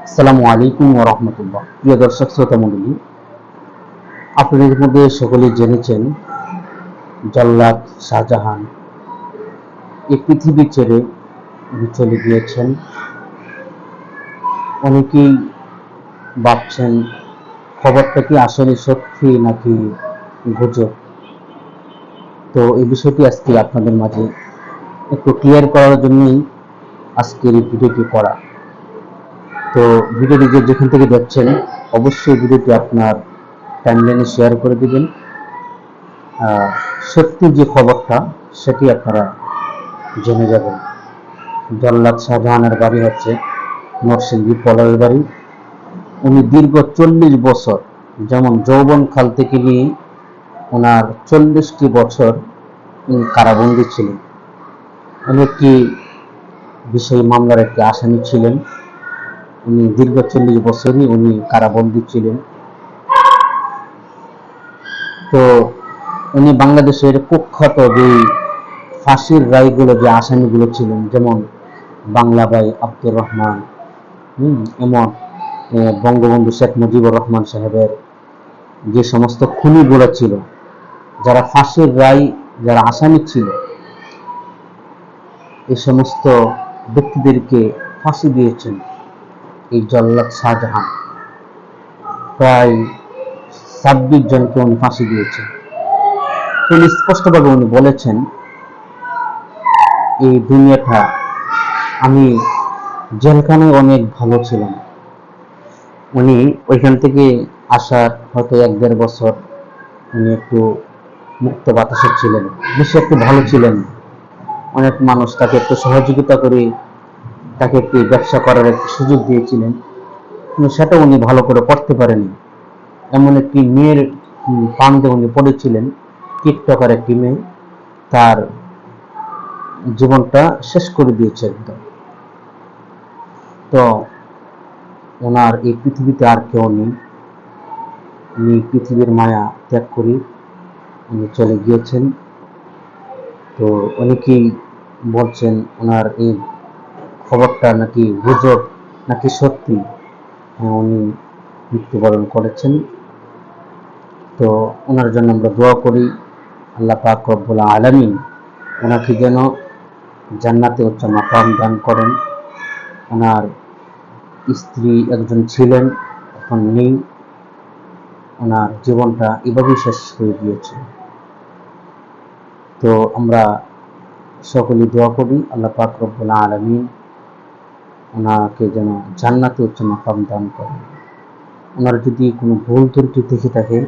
আসসালামু আলাইকুম ওয়া রাহমাতুল্লাহ। প্রিয় দর্শক শ্রোতা মণ্ডলী, আপনাদের মধ্যে সকলেই জেনেছেন জল্লাদ শাহজাহান এই পৃথিবী ছেড়ে চলে গিয়েছেন। অনেকেই ভাবছেন খবরটা কি আসলে সত্যি নাকি গুজব। তো এই বিষয়টি আজকে আপনাদের মাঝে একটু ক্লিয়ার করার জন্যই আজকের এই ভিডিওটি করা। তো ভিডিওটি যেখান থেকে দেখছেন অবশ্যই ভিডিওটি আপনার টাইমলাইনে শেয়ার করে দিবেন। সত্যি যে খবরটা সেটি আপনারা জেনে যাবেন। জল্লাদ শাহজাহানের বাড়ি হচ্ছে নরসিংদী পলাশের বাড়ি। উনি দীর্ঘ 40 বছর, যেমন যৌবন কাল থেকে নিয়ে ওনার 40টি বছর উনি কারাবন্দী ছিলেন। উনি একটি বিষয় মামলার একটি আসামি ছিলেন। উনি দীর্ঘ 40 বছরই উনি কারাবন্দী ছিলেন। তো উনি বাংলাদেশের কুখ্যাত যে ফাঁসির রায়গুলো যে আসামিগুলো ছিলেন, যেমন বাংলা ভাই আব্দুর রহমান, এমন বঙ্গবন্ধু শেখ মুজিবুর রহমান সাহেবের যে সমস্ত খুনিগুলো ছিল, যারা ফাঁসির রায় যারা আসামি ছিল, এই সমস্ত ব্যক্তিদেরকে ফাঁসি দিয়েছেন এই জল্লাদ শাহজাহান। প্রায় 26 জনকে উনি ফাঁসি দিয়েছেন। উনি স্পষ্টভাবে উনি বলেছেন, এই দুনিয়াটা আমি জেলখানায় অনেক ভালো ছিলাম। উনি ওইখান থেকে আসার হয়তো 1-1.5 বছর উনি একটু মুক্ত বাতাসে ছিলেন, বেশি একটু ভালো ছিলেন। অনেক মানুষ তাকে একটু সহযোগিতা করে তাকে একটি ব্যবসা করার একটি সুযোগ দিয়েছিলেন, কিন্তু সেটা উনি ভালো করে করতে পারেনি। এমন একটি মেয়ের ফান্দে উনি পড়েছিলেন, টিকটকার একটি মেয়ে, তার জীবনটা শেষ করে দিয়েছে একদম। তো ওনার এই পৃথিবীতে আর কেউ নেই। উনি পৃথিবীর মায়া ত্যাগ করে উনি চলে গিয়েছেন। তো অনেকেই বলছেন ওনার এই খবরটা নাকি গুজব নাকি সত্যি। উনি মৃত্যুবরণ করেছেন। তো ওনার জন্য আমরা দোয়া করি, আল্লাহ পাক রব্বুল আলামিন ওনাকে যেন জান্নাতে উচ্চ মাকাম দান করেন। ওনার স্ত্রী একজন ছিলেন, এখন নেই। ওনার জীবনটা এভাবেই শেষ হয়ে গিয়েছে। তো আমরা সকলে দোয়া করি, আল্লাহ পাক রব্বুল আলামিন ওনাকে যেন জান্নাতে উচ্চ মাকাম দান করেন। ওনার যদি কোনো ভুল ত্রুটি থেকে থাকে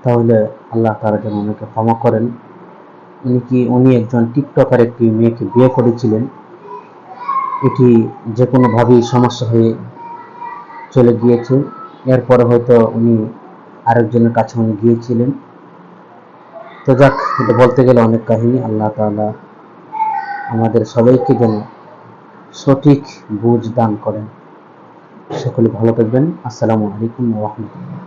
তাহলে আল্লাহ তাআলা যেন ওনাকে ক্ষমা করেন। উনি একজন টিকটকার একটি মেয়েকে বিয়ে করেছিলেন। এটি যে কোনোভাবেই সমস্যা হয়ে চলে গিয়েছে। এরপরে হয়তো উনি আরেকজনের কাছে উনি গিয়েছিলেন। তো যাক, এটা বলতে গেলে অনেক কাহিনী। আল্লাহ তাআলা আমাদের সবাইকে যেন সঠিক বুঝ দান করেন। সকলে ভালো থাকবেন। আসসালামু আলাইকুম ওয়া রাহমাতুল্লাহ।